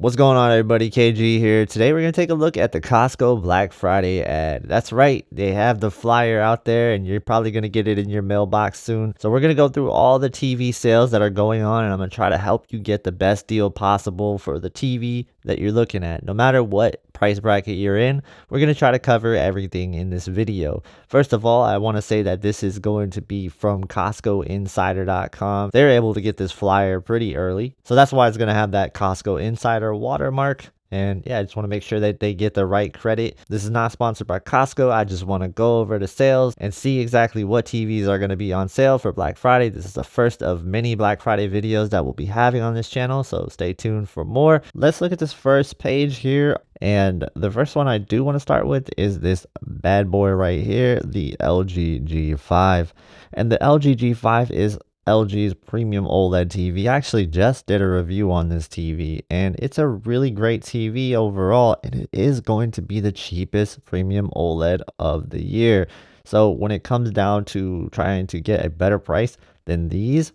What's going on, everybody? KG here. Today we're going to take a look at the Costco Black Friday ad. That's right, they have the flyer out there and you're probably going to get it in your mailbox soon. So we're going to go through all the TV sales that are going on, and I'm going to try to help you get the best deal possible for the TV that you're looking at. No matter what price bracket you're in, we're going to try to cover everything in this video. First of all, I want to say that this is going to be from CostcoInsider.com. They're able to get this flyer pretty early, so that's why it's going to have that Costco Insider watermark. And yeah, I just want to make sure that they get the right credit. This is not sponsored by Costco. I just want to go over the sales and see exactly what TVs are going to be on sale for Black Friday. This is the first of many Black Friday videos that we'll be having on this channel, so stay tuned for more. Let's look at this first page here. And the first one I do want to start with is this bad boy right here, the LG G5. And the LG G5 is LG's premium OLED TV. I actually just did a review on this TV, and it's a really great TV overall, and it is going to be the cheapest premium OLED of the year. So when it comes down to trying to get a better price than these,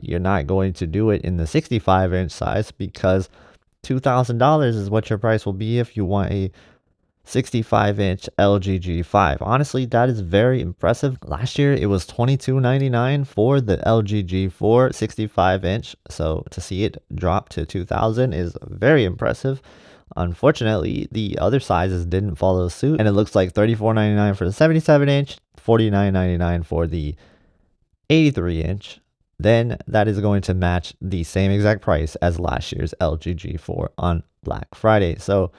you're not going to do it in the 65-inch size, because $2,000 is what your price will be if you want a 65-inch LG G5. Honestly, that is very impressive. Last year it was $22.99 for the LG G4 65-inch, so to see it drop to $2,000 is very impressive. Unfortunately, the other sizes didn't follow suit, and it looks like $34.99 for the 77-inch, $49.99 for the 83-inch. Then that is going to match the same exact price as last year's LG G4 on Black Friday. So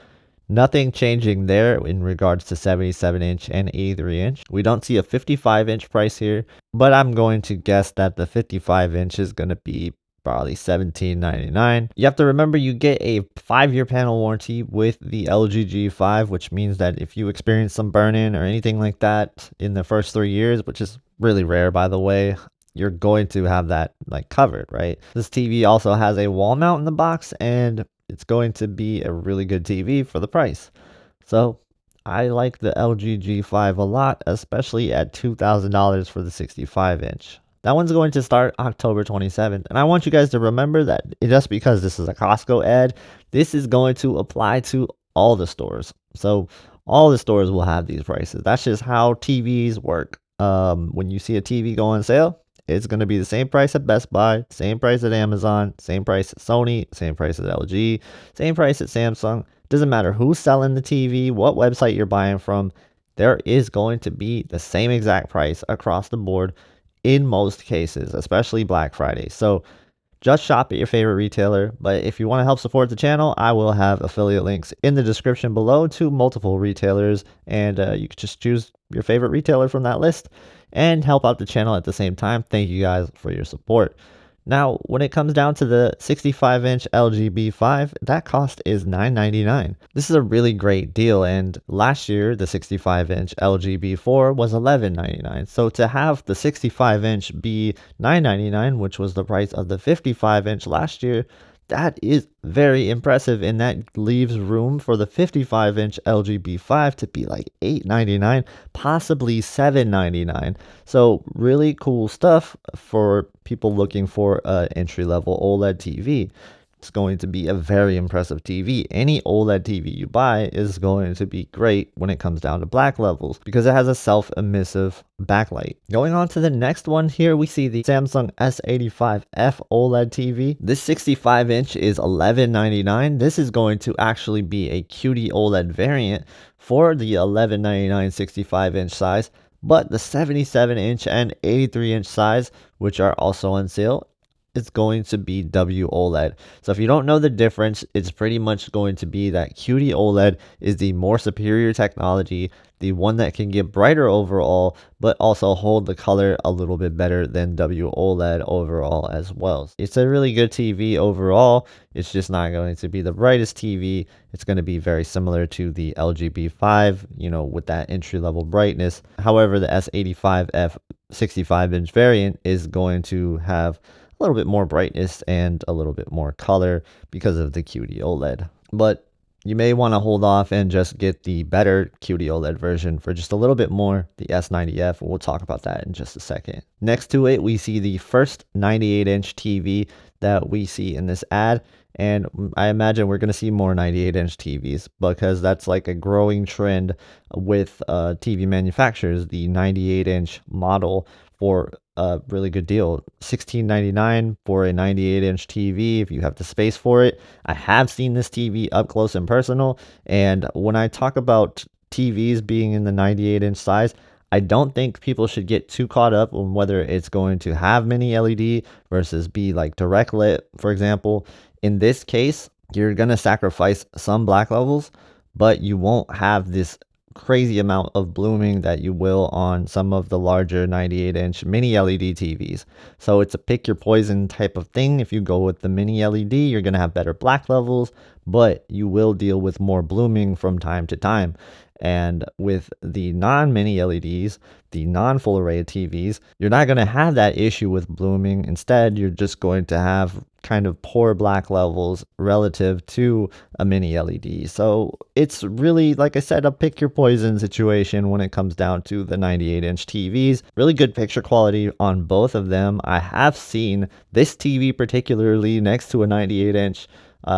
nothing changing there in regards to 77-inch and 83-inch. We don't see a 55-inch price here, but I'm going to guess that the 55-inch is going to be probably $17.99. You have to remember, you get a 5-year panel warranty with the LG G5, which means that if you experience some burn-in or anything like that in the first 3 years, which is really rare, by the way, you're going to have that like covered, right? This TV also has a wall mount in the box, and it's going to be a really good TV for the price. So I like the LG G5 a lot, especially at $2,000 for the 65-inch. That one's going to start October 27th. And I want you guys to remember that just because this is a Costco ad, this is going to apply to all the stores. So all the stores will have these prices. That's just how TVs work. When you see a TV go on sale, it's going to be the same price at Best Buy, same price at Amazon, same price at Sony, same price at LG, same price at Samsung. Doesn't matter who's selling the TV, what website you're buying from, there is going to be the same exact price across the board in most cases, especially Black Friday. So just shop at your favorite retailer. But if you want to help support the channel, I will have affiliate links in the description below to multiple retailers, and you can just choose your favorite retailer from that list and help out the channel at the same time. Thank you guys for your support. Now, when it comes down to the 65-inch LG B5, that cost is $9.99. This is a really great deal, and last year the 65-inch LG B4 was $11.99. So to have the 65-inch be $9.99, which was the price of the 55-inch last year, that is very impressive, and that leaves room for the 55-inch LG B5 to be like $8.99, possibly $7.99. So really cool stuff for people looking for an entry-level OLED TV. It's going to be a very impressive TV. Any OLED TV you buy is going to be great when it comes down to black levels, because it has a self-emissive backlight. Going on to the next one here, we see the Samsung S85F OLED TV. This 65-inch is $11.99. This is going to actually be a QD-OLED variant for the $11.99 65-inch size, but the 77-inch and 83-inch size, which are also on sale, it's going to be W-OLED. So if you don't know the difference, it's pretty much going to be that QD-OLED is the more superior technology, the one that can get brighter overall, but also hold the color a little bit better than W-OLED overall as well. It's a really good TV overall. It's just not going to be the brightest TV. It's going to be very similar to the LG B5, you know, with that entry-level brightness. However, the S85F 65-inch variant is going to have a little bit more brightness and a little bit more color because of the QD-OLED. But you may want to hold off and just get the better QD-OLED version for just a little bit more, the S90F. We'll talk about that in just a second. Next to it, we see the first 98-inch TV that we see in this ad, And I imagine we're going to see more 98-inch TVs because that's like a growing trend with TV manufacturers. The 98-inch model for a really good deal, $16.99 for a 98-inch TV if you have the space for it. I have seen this TV up close and personal, and when I talk about TVs being in the 98-inch size, I don't think people should get too caught up on whether it's going to have mini LED versus be like direct lit, for example. In this case, you're going to sacrifice some black levels, but you won't have this crazy amount of blooming that you will on some of the larger 98-inch mini LED TVs. So it's a pick your poison type of thing. If you go with the mini LED, you're going to have better black levels, but you will deal with more blooming from time to time. And with the non-mini LEDs, the non-full array TVs, you're not going to have that issue with blooming. Instead, you're just going to have kind of poor black levels relative to a mini LED. So it's really, like I said, a pick your poison situation when it comes down to the 98-inch TVs. Really good picture quality on both of them. I have seen this TV particularly next to a 98-inch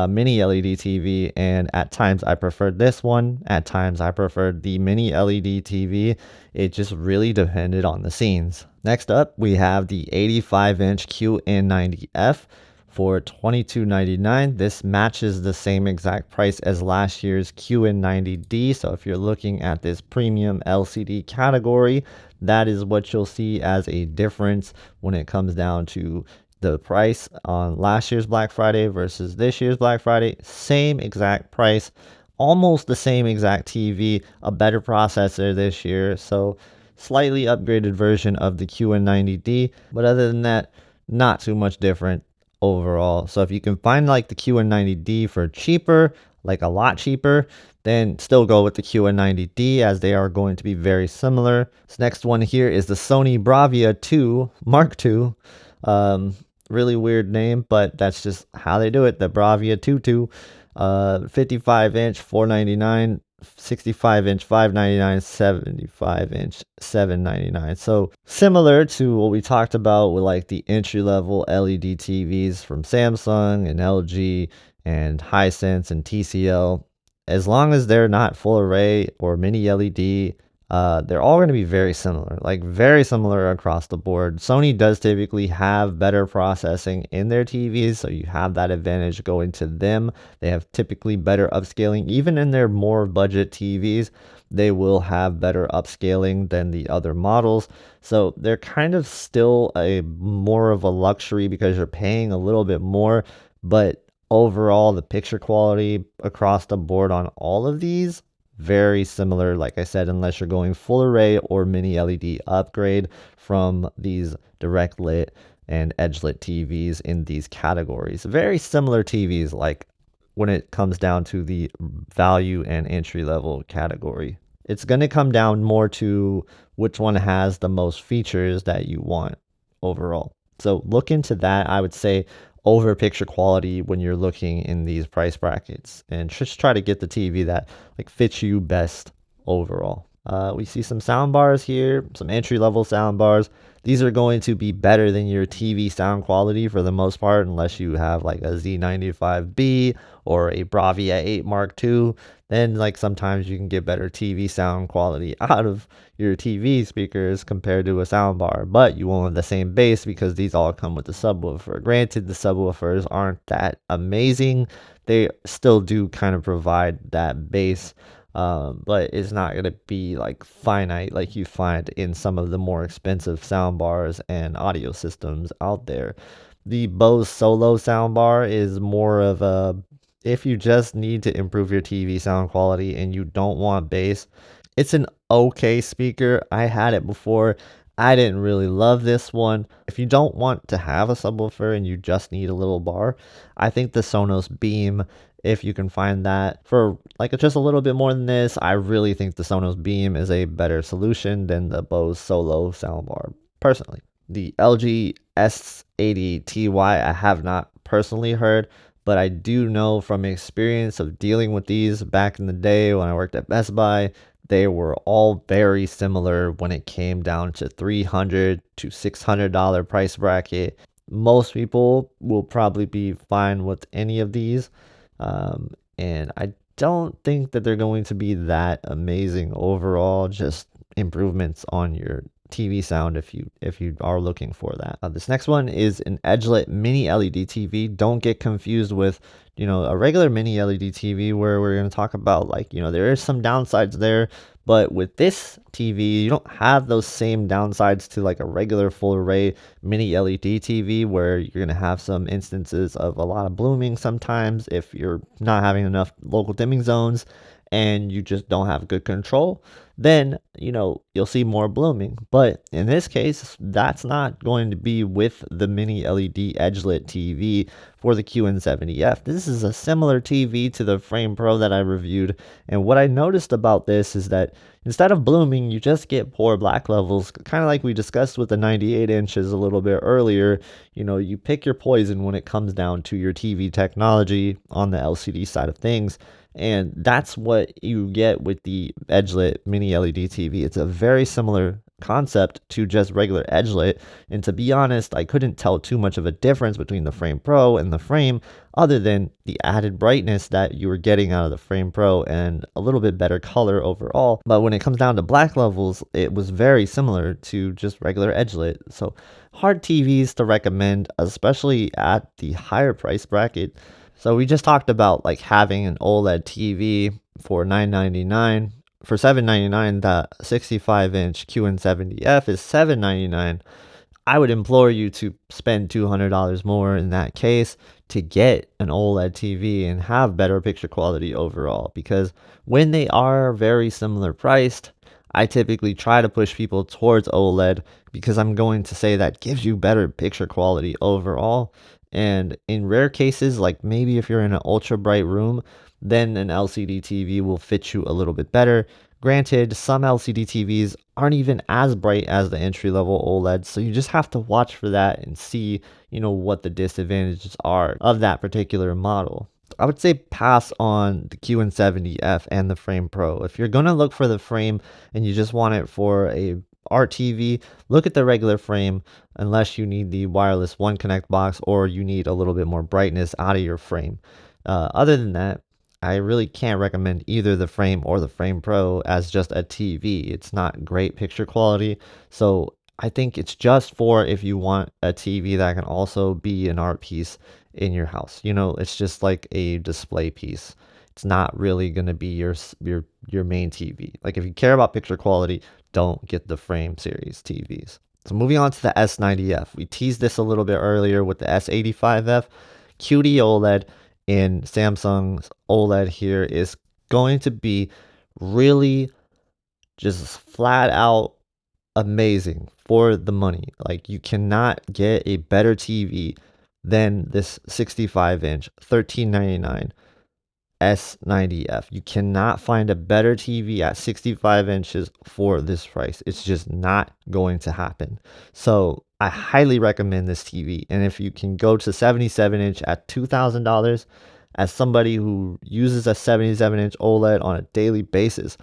mini LED TV, and at times I preferred this one. At times I preferred the mini LED TV. It just really depended on the scenes. Next up, we have the 85-inch QN90F for $22.99. This matches the same exact price as last year's QN90D. So if you're looking at this premium LCD category, that is what you'll see as a difference when it comes down to the price on last year's Black Friday versus this year's Black Friday. Same exact price, almost the same exact TV, a better processor this year. So slightly upgraded version of the QN90D. But other than that, not too much different overall. So if you can find like the QN90D for cheaper, like a lot cheaper, then still go with the QN90D as they are going to be very similar. This next one here is the Sony Bravia 2 Mark II. Really weird name, but that's just how they do it. The Bravia 2 55-inch $499, 65-inch $599, 75-inch $799. So similar to what we talked about with like the entry-level LED TVs from Samsung and LG and Hisense and TCL. As long as they're not full array or mini LED, they're all going to be very similar, like very similar across the board. Sony does typically have better processing in their TVs, so you have that advantage going to them. They have typically better upscaling. Even in their more budget TVs, they will have better upscaling than the other models. So they're kind of still a more of a luxury because you're paying a little bit more, but overall the picture quality across the board on all of these very similar, like I said, unless you're going full array or mini LED upgrade from these direct lit and edge lit TVs in these categories. Very similar TVs, like when it comes down to the value and entry level category. It's going to come down more to which one has the most features that you want overall. So look into that. I would say over picture quality when you're looking in these price brackets, and just try to get the TV that like fits you best overall. We see some sound bars here, some entry level sound bars. These are going to be better than your TV sound quality for the most part, unless you have like a Z95B or a Bravia 8 Mark II. Then like sometimes you can get better TV sound quality out of your TV speakers compared to a sound bar, but you won't have the same bass because these all come with the subwoofer. Granted, the subwoofers aren't that amazing. They still do kind of provide that bass, but it's not going to be like finite like you find in some of the more expensive sound bars and audio systems out there. The Bose Solo soundbar is more of a, if you just need to improve your TV sound quality and you don't want bass, it's an okay speaker. I had it before. I didn't really love this one. If you don't want to have a subwoofer and you just need a little bar, I think the Sonos Beam, if you can find that for like just a little bit more than this, I really think the Sonos Beam is a better solution than the Bose Solo soundbar, personally. The LG S80Ti I have not personally heard, but I do know from experience of dealing with these back in the day when I worked at Best Buy, they were all very similar when it came down to $300 to $600 price bracket. Most people will probably be fine with any of these. And I don't think that they're going to be that amazing overall, just improvements on your TV sound if you are looking for that. This next one is an edgelit mini LED TV. Don't get confused with, a regular mini LED TV where we're going to talk about, like, there is some downsides there, but with this TV, you don't have those same downsides to like a regular full array mini LED TV, where you're going to have some instances of a lot of blooming sometimes if you're not having enough local dimming zones and you just don't have good control. Then you'll see more blooming. But in this case, that's not going to be with the mini LED edgelit TV for the QN70F. This is a similar TV to the Frame Pro that I reviewed, and what I noticed about this is that instead of blooming, you just get poor black levels, kind of like we discussed with the 98 inches a little bit earlier. You pick your poison when it comes down to your TV technology on the LCD side of things. And that's what you get with the edgelit mini LED TV. It's a very similar concept to just regular edgelit. And to be honest, I couldn't tell too much of a difference between the Frame Pro and the Frame, other than the added brightness that you were getting out of the Frame Pro and a little bit better color overall. But when it comes down to black levels, it was very similar to just regular edgelit. So hard TVs to recommend, especially at the higher price bracket. So we just talked about like having an OLED TV for $999. For $799, the 65-inch QN70F is $799. I would implore you to spend $200 more in that case to get an OLED TV and have better picture quality overall, because when they are very similar priced, I typically try to push people towards OLED because I'm going to say that gives you better picture quality overall. And in rare cases, like maybe if you're in an ultra bright room, then an LCD TV will fit you a little bit better. Granted, some LCD TVs aren't even as bright as the entry level OLED, so you just have to watch for that and see, what the disadvantages are of that particular model. I would say pass on the QN70F and the Frame Pro. If you're gonna look for the Frame and you just want it for a art TV, look at the regular Frame, unless you need the wireless One Connect box or you need a little bit more brightness out of your Frame. Other than that, I really can't recommend either the Frame or the Frame Pro as just a TV. It's not great picture quality, so I think it's just for if you want a TV that can also be an art piece in your house. It's just like a display piece. It's not really going to be your main TV. Like if you care about picture quality, don't get the Frame series TVs. So moving on to the S90F. We teased this a little bit earlier with the S85F. QD-OLED in Samsung's OLED here is going to be really just flat out amazing for the money. Like, you cannot get a better TV than this 65-inch $1399 S90F. You cannot find a better TV at 65 inches for this price. It's just not going to happen. So I highly recommend this TV. And if you can go to 77-inch at $2,000, as somebody who uses a 77-inch OLED on a daily basis,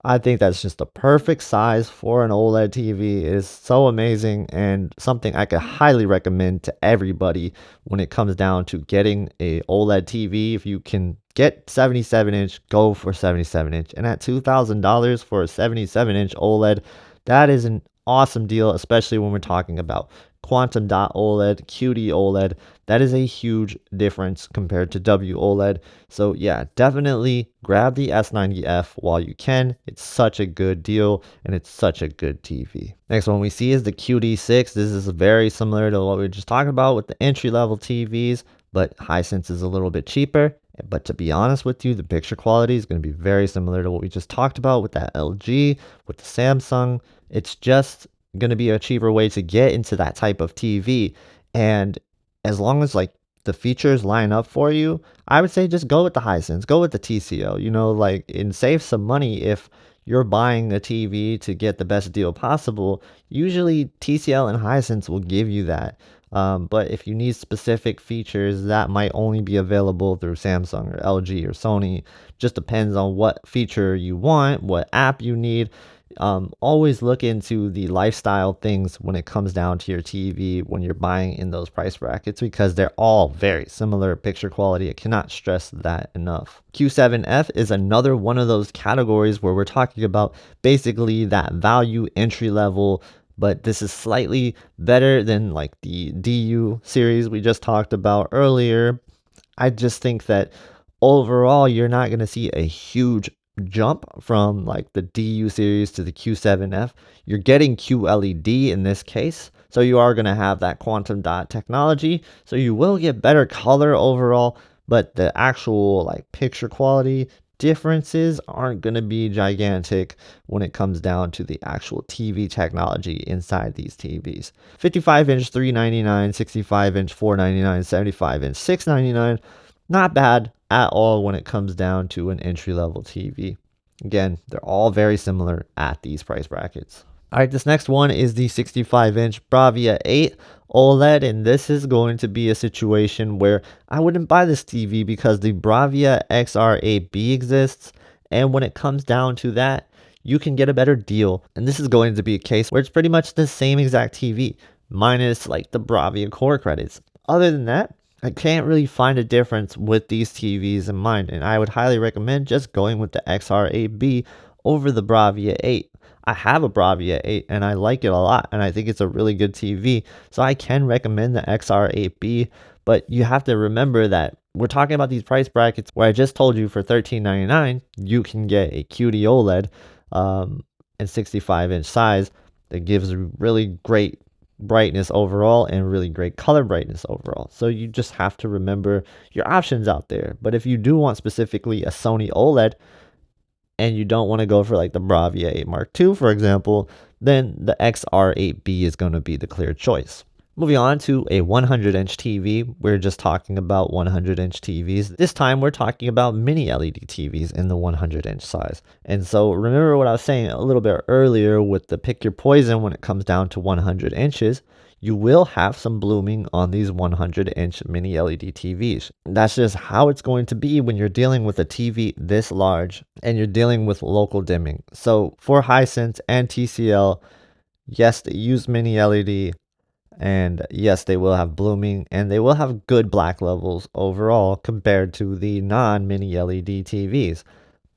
I think that's just the perfect size for an OLED TV. It is so amazing and something I could highly recommend to everybody when it comes down to getting a OLED TV. If you can get 77-inch, go for 77-inch. And at $2,000 for a 77-inch OLED, that is an awesome deal, especially when we're talking about quantum dot OLED, QD-OLED. That is a huge difference compared to W-OLED. So yeah, definitely grab the S90F while you can. It's such a good deal and it's such a good TV. Next one we see is the QD6. This is very similar to what we were just talking about with the entry-level TVs, but Hisense is a little bit cheaper. But to be honest with you, the picture quality is going to be very similar to what we just talked about with that LG, with the Samsung. It's just going to be a cheaper way to get into that type of TV. And as long as like the features line up for you, I would say just go with the Hisense, go with the TCO, and save some money. If you're buying a TV to get the best deal possible, usually TCL and Hisense will give you that. But if you need specific features, that might only be available through Samsung or LG or Sony. Just depends on what feature you want, what app you need. Always look into the lifestyle things when it comes down to your TV when you're buying in those price brackets, because they're all very similar picture quality. I cannot stress that enough. Q7F is another one of those categories where we're talking about basically that value entry level, but this is slightly better than like the DU series we just talked about earlier. I just think that overall, you're not going to see a huge jump from like the DU series to the Q7F. You're getting QLED in this case. So you are going to have that quantum dot technology. So you will get better color overall, but the actual like picture quality differences aren't going to be gigantic when it comes down to the actual TV technology inside these TVs. 55-inch $399, 65-inch $499, 75-inch $699. Not bad at all when it comes down to an entry-level TV. Again, they're all very similar at these price brackets. All right, this next one is the 65-inch Bravia 8 OLED, and this is going to be a situation where I wouldn't buy this TV because the Bravia XR8B exists, and when it comes down to that, you can get a better deal. And this is going to be a case where it's pretty much the same exact TV, minus like the Bravia core credits. Other than that, I can't really find a difference with these TVs in mind, and I would highly recommend just going with the XR8B over the Bravia 8. I have a Bravia 8 and I like it a lot, and I think it's a really good TV, so I can recommend the XR8B, but you have to remember that we're talking about these price brackets where I just told you for $13.99 you can get a QD-OLED and 65-inch size that gives really great brightness overall and really great color brightness overall. So you just have to remember your options out there. But if you do want specifically a Sony OLED and you don't want to go for like the Bravia 8 Mark II, for example, then the XR8B is going to be the clear choice. Moving on to a 100-inch TV. We're just talking about 100-inch TVs. This time we're talking about mini LED TVs in the 100-inch size. And so remember what I was saying a little bit earlier with the pick your poison when it comes down to 100 inches. You will have some blooming on these 100-inch mini LED TVs. That's just how it's going to be when you're dealing with a TV this large and you're dealing with local dimming. So for Hisense and TCL, yes, they use mini LED. And yes, they will have blooming and they will have good black levels overall compared to the non-mini LED TVs.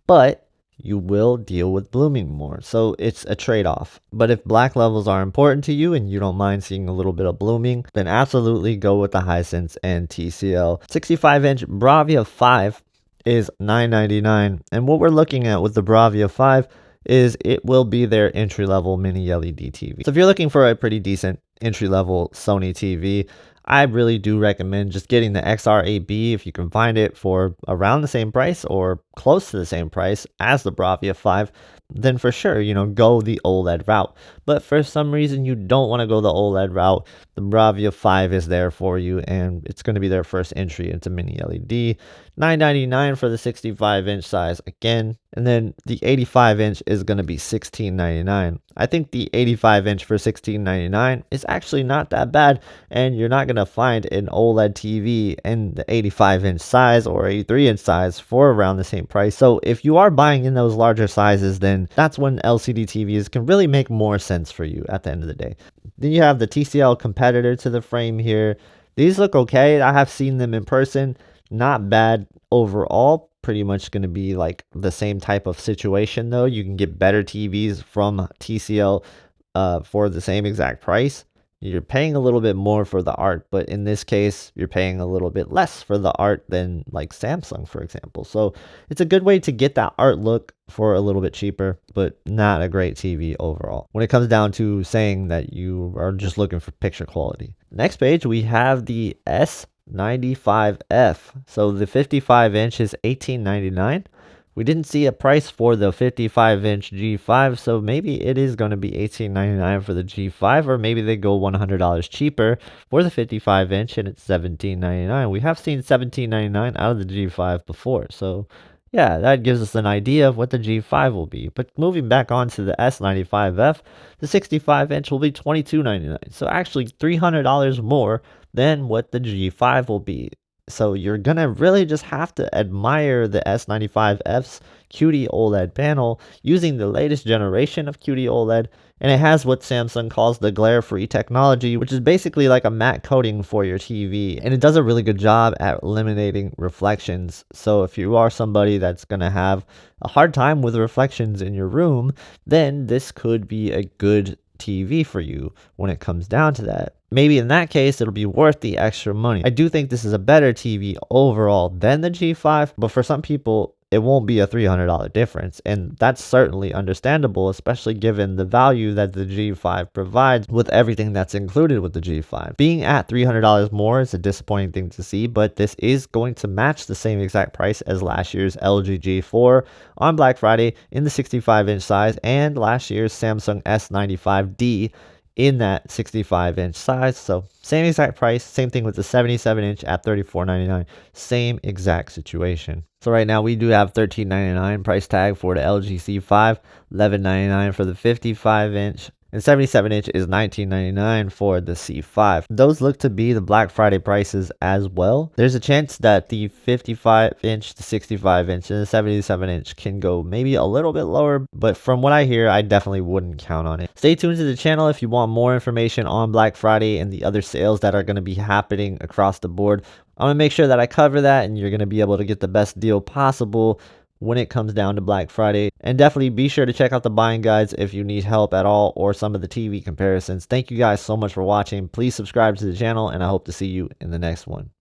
But you will deal with blooming more. So it's a trade-off. But if black levels are important to you and you don't mind seeing a little bit of blooming, then absolutely go with the Hisense and TCL. 65-inch Bravia 5 is $999. And what we're looking at with the Bravia 5 is it will be their entry-level mini LED TV. So if you're looking for a pretty decent entry-level Sony TV, I really do recommend just getting the XR8B if you can find it for around the same price or close to the same price as the Bravia 5. Then for sure, go the OLED route. But for some reason you don't want to go the OLED route, the Bravia 5 is there for you, and it's going to be their first entry into mini LED. $999 for the 65-inch size again, and then the 85-inch is going to be $16.99. I think the 85-inch for $16.99 is actually not that bad, and you're not going to find an OLED TV in the 85-inch size or 83-inch size for around the same price. So if you are buying in those larger sizes, then that's when LCD TVs can really make more sense for you at the end of the day. Then you have the TCL competitor to the frame here. These look okay. I have seen them in person. Not bad overall. Pretty much going to be like the same type of situation though. You can get better TVs from TCL for the same exact price. You're paying a little bit more for the art, but in this case, you're paying a little bit less for the art than like Samsung, for example. So it's a good way to get that art look for a little bit cheaper, but not a great TV overall when it comes down to saying that you are just looking for picture quality. Next page, we have the S95F. So the 55-inch is $18.99. We didn't see a price for the 55-inch G5, so maybe it is going to be $18.99 for the G5, or maybe they go $100 cheaper for the 55-inch and it's $17.99. We have seen $17.99 out of the G5 before, so yeah, that gives us an idea of what the G5 will be. But moving back on to the S95F, the 65-inch will be $22.99, so actually $300 more than what the G5 will be. So you're gonna really just have to admire the S95F's QD-OLED panel using the latest generation of QD-OLED, and it has what Samsung calls the glare-free technology, which is basically like a matte coating for your TV, and it does a really good job at eliminating reflections. So if you are somebody that's gonna have a hard time with reflections in your room, then this could be a good TV for you when it comes down to that. Maybe in that case, it'll be worth the extra money. I do think this is a better TV overall than the G5, but for some people, it won't be a $300 difference, and that's certainly understandable, especially given the value that the G5 provides with everything that's included with the G5. Being at $300 more is a disappointing thing to see, but this is going to match the same exact price as last year's LG G4 on Black Friday in the 65-inch size and last year's Samsung S95D in that 65-inch size. So same exact price, same thing with the 77-inch at $34.99, same exact situation. So right now we do have $13.99 price tag for the LG C5, $11.99 for the 55-inch, and 77-inch is $19.99 for the C5. Those look to be the Black Friday prices as well. There's a chance that the 55-inch, the 65-inch, and the 77-inch can go maybe a little bit lower, but from what I hear, I definitely wouldn't count on it. Stay tuned to the channel if you want more information on Black Friday and the other sales that are going to be happening across the board. I'm going to make sure that I cover that, and you're going to be able to get the best deal possible when it comes down to Black Friday. And definitely be sure to check out the buying guides if you need help at all or some of the TV comparisons. Thank you guys so much for watching. Please subscribe to the channel, and I hope to see you in the next one.